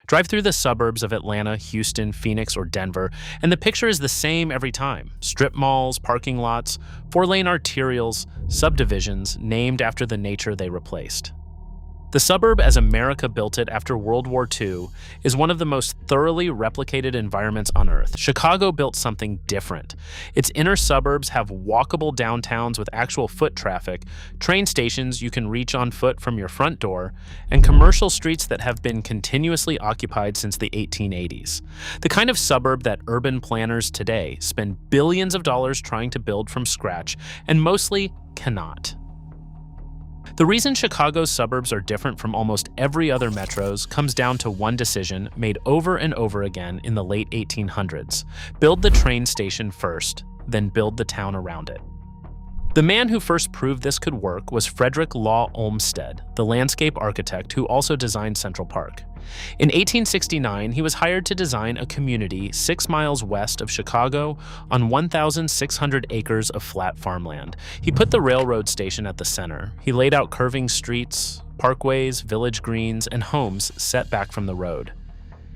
Drive through the suburbs of Atlanta, Houston, Phoenix, or Denver, and the picture is the same every time. Strip malls, parking lots, four-lane arterials, subdivisions named after the nature they replaced. The suburb as America built it after World War II is one of the most thoroughly replicated environments on Earth. Chicago built something different. Its inner suburbs have walkable downtowns with actual foot traffic, train stations you can reach on foot from your front door, and commercial streets that have been continuously occupied since the 1880s. The kind of suburb that urban planners today spend billions of dollars trying to build from scratch and mostly cannot. The reason Chicago's suburbs are different from almost every other metros comes down to one decision made over and over again in the late 1800s. Build the train station first, then build the town around it. The man who first proved this could work was Frederick Law Olmsted, the landscape architect who also designed Central Park. In 1869, he was hired to design a community 6 miles west of Chicago on 1,600 acres of flat farmland. He put the railroad station at the center. He laid out curving streets, parkways, village greens, and homes set back from the road.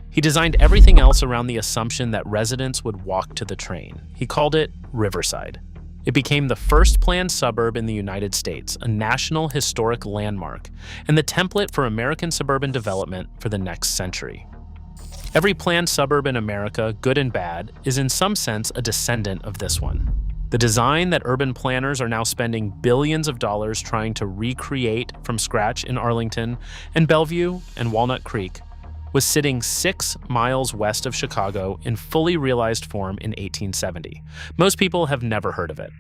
He designed everything else around the assumption that residents would walk to the train. He called it Riverside. It became the first planned suburb in the United States, a national historic landmark, and the template for American suburban development for the next century. Every planned suburb in America, good and bad, is in some sense a descendant of this one. The design that urban planners are now spending billions of dollars trying to recreate from scratch in Arlington and Bellevue and Walnut Creek was sitting 6 miles west of Chicago in fully realized form in 1870. Most people have never heard of it.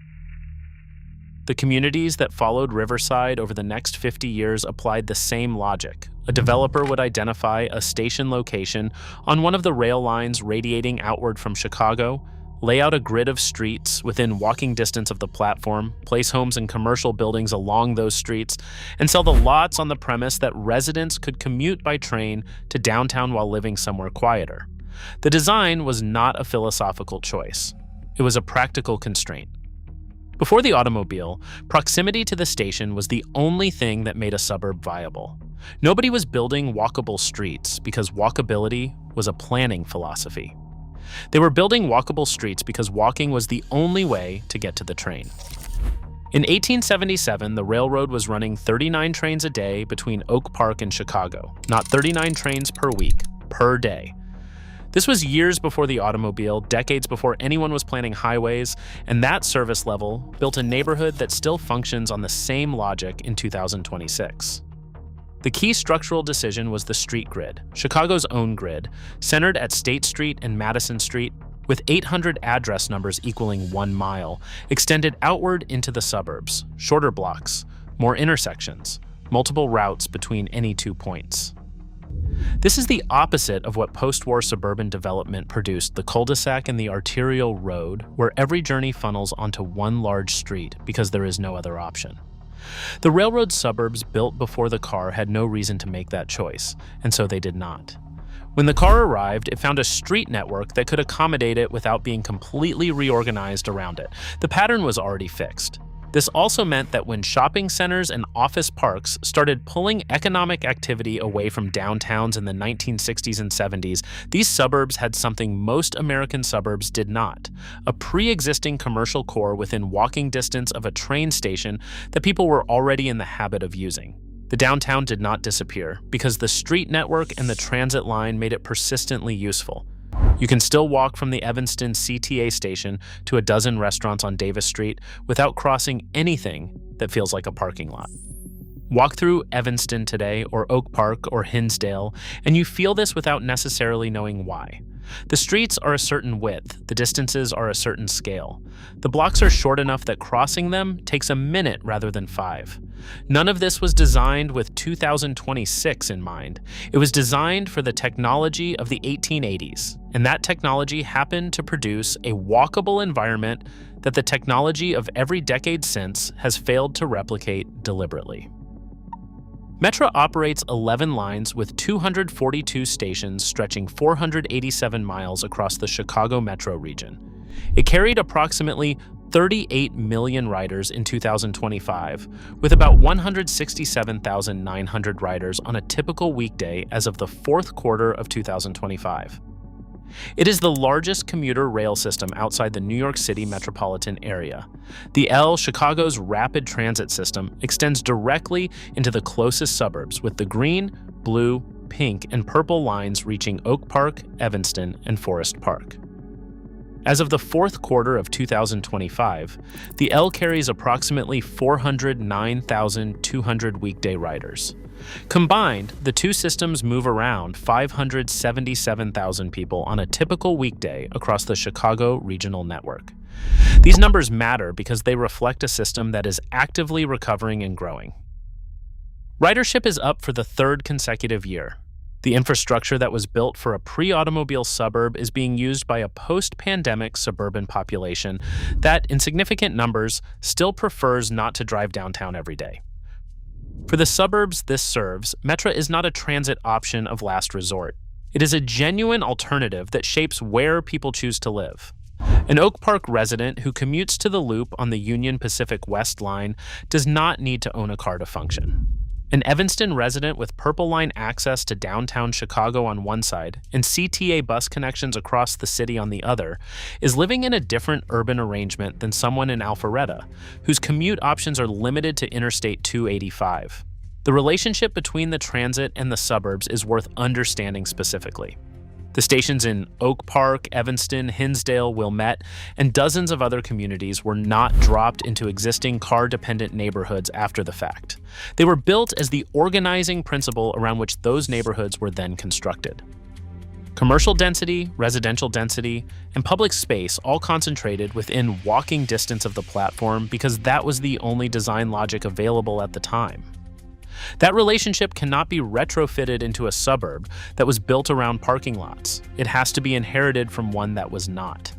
The communities that followed Riverside over the next 50 years applied the same logic. A developer would identify a station location on one of the rail lines radiating outward from Chicago, lay out a grid of streets within walking distance of the platform, place homes and commercial buildings along those streets, and sell the lots on the premise that residents could commute by train to downtown while living somewhere quieter. The design was not a philosophical choice. It was a practical constraint. Before the automobile, proximity to the station was the only thing that made a suburb viable. Nobody was building walkable streets because walkability was a planning philosophy. They were building walkable streets because walking was the only way to get to the train. In 1877, the railroad was running 39 trains a day between Oak Park and Chicago, not 39 trains per week, per day. This was years before the automobile, decades before anyone was planning highways, and that service level built a neighborhood that still functions on the same logic in 2026. The key structural decision was the street grid, Chicago's own grid, centered at State Street and Madison Street, with 800 address numbers equaling 1 mile, extended outward into the suburbs, shorter blocks, more intersections, multiple routes between any 2 points. This is the opposite of what post-war suburban development produced, the cul-de-sac and the arterial road, where every journey funnels onto one large street because there is no other option. The railroad suburbs built before the car had no reason to make that choice, and so they did not. When the car arrived, it found a street network that could accommodate it without being completely reorganized around it. The pattern was already fixed. This also meant that when shopping centers and office parks started pulling economic activity away from downtowns in the 1960s and 70s, these suburbs had something most American suburbs did not: a pre-existing commercial core within walking distance of a train station that people were already in the habit of using. The downtown did not disappear because the street network and the transit line made it persistently useful. You can still walk from the Evanston CTA station to a dozen restaurants on Davis Street without crossing anything that feels like a parking lot. Walk through Evanston today, or Oak Park, or Hinsdale, and you feel this without necessarily knowing why. The streets are a certain width, the distances are a certain scale. The blocks are short enough that crossing them takes a minute rather than 5. None of this was designed with 2026 in mind. It was designed for the technology of the 1880s, and that technology happened to produce a walkable environment that the technology of every decade since has failed to replicate deliberately. Metra operates 11 lines with 242 stations stretching 487 miles across the Chicago metro region. It carried approximately 38 million riders in 2025, with about 167,900 riders on a typical weekday as of the fourth quarter of 2025. It is the largest commuter rail system outside the New York City metropolitan area. The L, Chicago's rapid transit system, extends directly into the closest suburbs, with the green, blue, pink, and purple lines reaching Oak Park, Evanston, and Forest Park. As of the fourth quarter of 2025, the L carries approximately 409,200 weekday riders. Combined, the two systems move around 577,000 people on a typical weekday across the Chicago regional network. These numbers matter because they reflect a system that is actively recovering and growing. Ridership is up for the third consecutive year. The infrastructure that was built for a pre-automobile suburb is being used by a post-pandemic suburban population that, in significant numbers, still prefers not to drive downtown every day. For the suburbs this serves, Metra is not a transit option of last resort. It is a genuine alternative that shapes where people choose to live. An Oak Park resident who commutes to the Loop on the Union Pacific West Line does not need to own a car to function. An Evanston resident with Purple Line access to downtown Chicago on one side and CTA bus connections across the city on the other is living in a different urban arrangement than someone in Alpharetta, whose commute options are limited to Interstate 285. The relationship between the transit and the suburbs is worth understanding specifically. The stations in Oak Park, Evanston, Hinsdale, Wilmette, and dozens of other communities were not dropped into existing car-dependent neighborhoods after the fact. They were built as the organizing principle around which those neighborhoods were then constructed. Commercial density, residential density, and public space all concentrated within walking distance of the platform because that was the only design logic available at the time. That relationship cannot be retrofitted into a suburb that was built around parking lots. It has to be inherited from one that was not.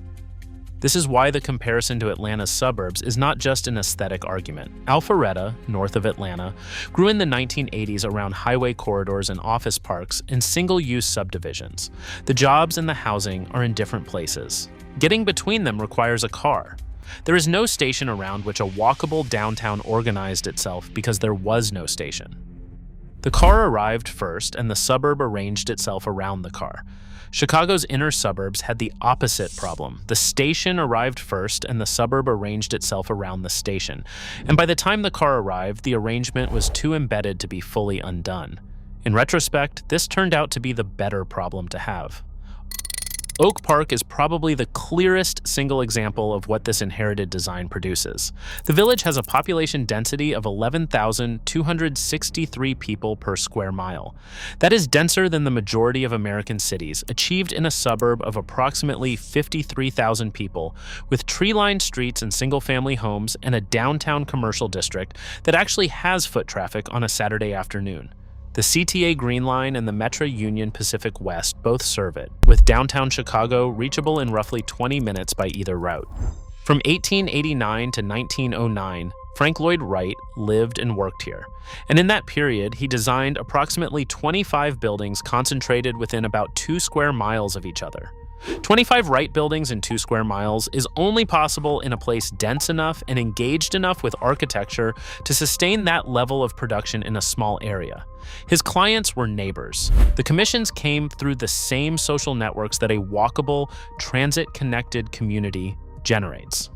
This is why the comparison to Atlanta's suburbs is not just an aesthetic argument. Alpharetta, north of Atlanta, grew in the 1980s around highway corridors and office parks in single-use subdivisions. The jobs and the housing are in different places. Getting between them requires a car. There is no station around which a walkable downtown organized itself because there was no station. The car arrived first and the suburb arranged itself around the car. Chicago's inner suburbs had the opposite problem. The station arrived first and the suburb arranged itself around the station. And by the time the car arrived, the arrangement was too embedded to be fully undone. In retrospect, this turned out to be the better problem to have. Oak Park is probably the clearest single example of what this inherited design produces. The village has a population density of 11,263 people per square mile. That is denser than the majority of American cities, achieved in a suburb of approximately 53,000 people, with tree-lined streets and single-family homes and a downtown commercial district that actually has foot traffic on a Saturday afternoon. The CTA Green Line and the Metra Union Pacific West both serve it, with downtown Chicago reachable in roughly 20 minutes by either route. From 1889 to 1909, Frank Lloyd Wright lived and worked here, and in that period he designed approximately 25 buildings concentrated within about 2 square miles of each other. 25 Wright buildings in 2 square miles is only possible in a place dense enough and engaged enough with architecture to sustain that level of production in a small area. His clients were neighbors. The commissions came through the same social networks that a walkable, transit-connected community generates.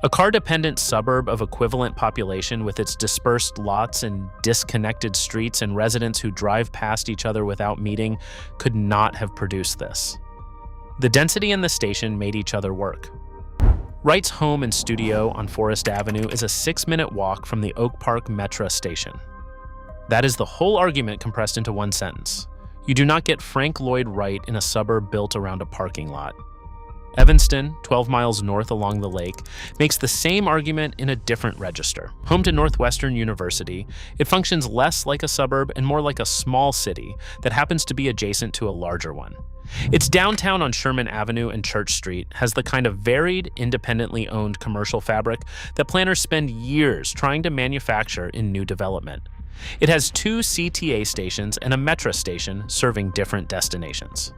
A car-dependent suburb of equivalent population with its dispersed lots and disconnected streets and residents who drive past each other without meeting could not have produced this. The density and the station made each other work. Wright's home and studio on Forest Avenue is a 6-minute walk from the Oak Park Metra station. That is the whole argument compressed into one sentence. You do not get Frank Lloyd Wright in a suburb built around a parking lot. Evanston, 12 miles north along the lake, makes the same argument in a different register. Home to Northwestern University, it functions less like a suburb and more like a small city that happens to be adjacent to a larger one. Its downtown on Sherman Avenue and Church Street has the kind of varied, independently owned commercial fabric that planners spend years trying to manufacture in new development. It has 2 CTA stations and a Metra station serving different destinations.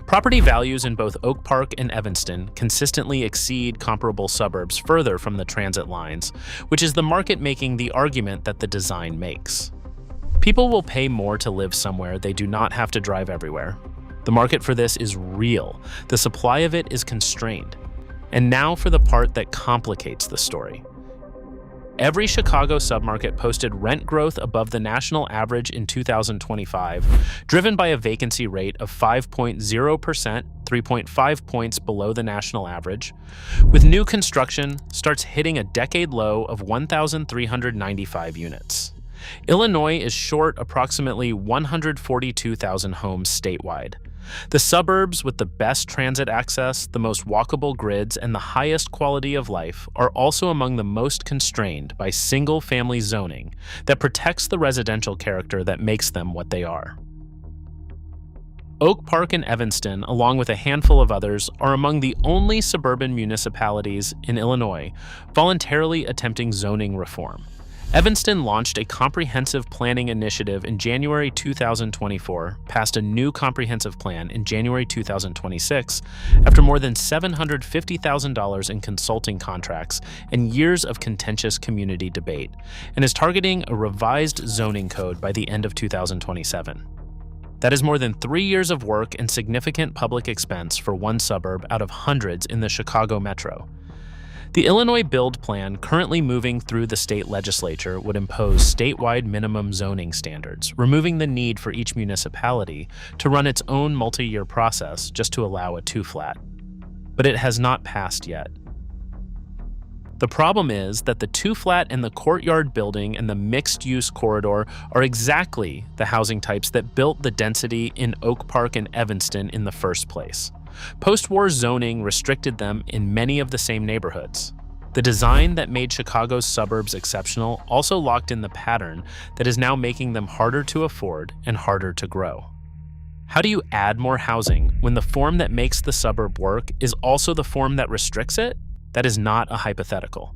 Property values in both Oak Park and Evanston consistently exceed comparable suburbs further from the transit lines, which is the market making the argument that the design makes. People will pay more to live somewhere they do not have to drive everywhere. The market for this is real. The supply of it is constrained. And now for the part that complicates the story. Every Chicago submarket posted rent growth above the national average in 2025, driven by a vacancy rate of 5.0%, 3.5 points below the national average, with new construction starts hitting a decade low of 1,395 units. Illinois is short approximately 142,000 homes statewide. The suburbs with the best transit access, the most walkable grids, and the highest quality of life are also among the most constrained by single-family zoning that protects the residential character that makes them what they are. Oak Park and Evanston, along with a handful of others, are among the only suburban municipalities in Illinois voluntarily attempting zoning reform. Evanston launched a comprehensive planning initiative in January 2024, passed a new comprehensive plan in January 2026, after more than $750,000 in consulting contracts and years of contentious community debate, and is targeting a revised zoning code by the end of 2027. That is more than 3 years of work and significant public expense for one suburb out of hundreds in the Chicago metro. The Illinois Build Plan currently moving through the state legislature would impose statewide minimum zoning standards, removing the need for each municipality to run its own multi-year process just to allow a two-flat. But it has not passed yet. The problem is that the two-flat and the courtyard building and the mixed-use corridor are exactly the housing types that built the density in Oak Park and Evanston in the first place. Post-war zoning restricted them in many of the same neighborhoods. The design that made Chicago's suburbs exceptional also locked in the pattern that is now making them harder to afford and harder to grow. How do you add more housing when the form that makes the suburb work is also the form that restricts it? That is not a hypothetical.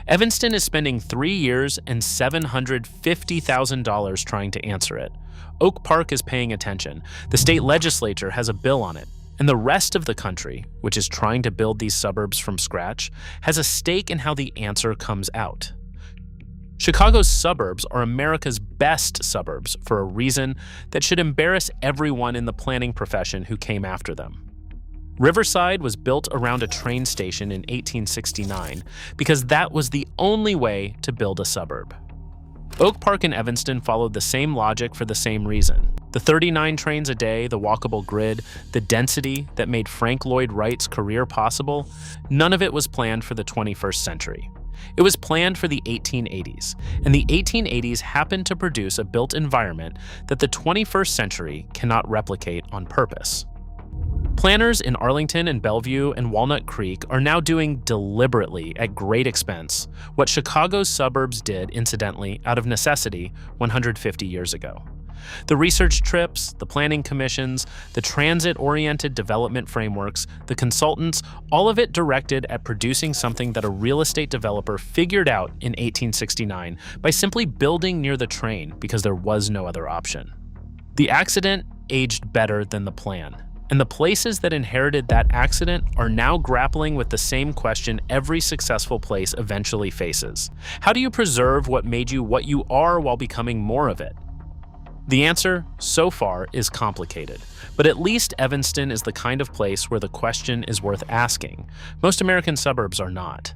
Evanston is spending 3 years and $750,000 trying to answer it. Oak Park is paying attention. The state legislature has a bill on it. And the rest of the country, which is trying to build these suburbs from scratch, has a stake in how the answer comes out. Chicago's suburbs are America's best suburbs for a reason that should embarrass everyone in the planning profession who came after them. Riverside was built around a train station in 1869 because that was the only way to build a suburb. Oak Park and Evanston followed the same logic for the same reason. The 39 trains a day, the walkable grid, the density that made Frank Lloyd Wright's career possible, none of it was planned for the 21st century. It was planned for the 1880s, and the 1880s happened to produce a built environment that the 21st century cannot replicate on purpose. Planners in Arlington and Bellevue and Walnut Creek are now doing deliberately, at great expense, what Chicago's suburbs did, incidentally, out of necessity 150 years ago. The research trips, the planning commissions, the transit-oriented development frameworks, the consultants, all of it directed at producing something that a real estate developer figured out in 1869 by simply building near the train because there was no other option. The accident aged better than the plan. And the places that inherited that accident are now grappling with the same question every successful place eventually faces. How do you preserve what made you what you are while becoming more of it? The answer, so far, is complicated. But at least Evanston is the kind of place where the question is worth asking. Most American suburbs are not.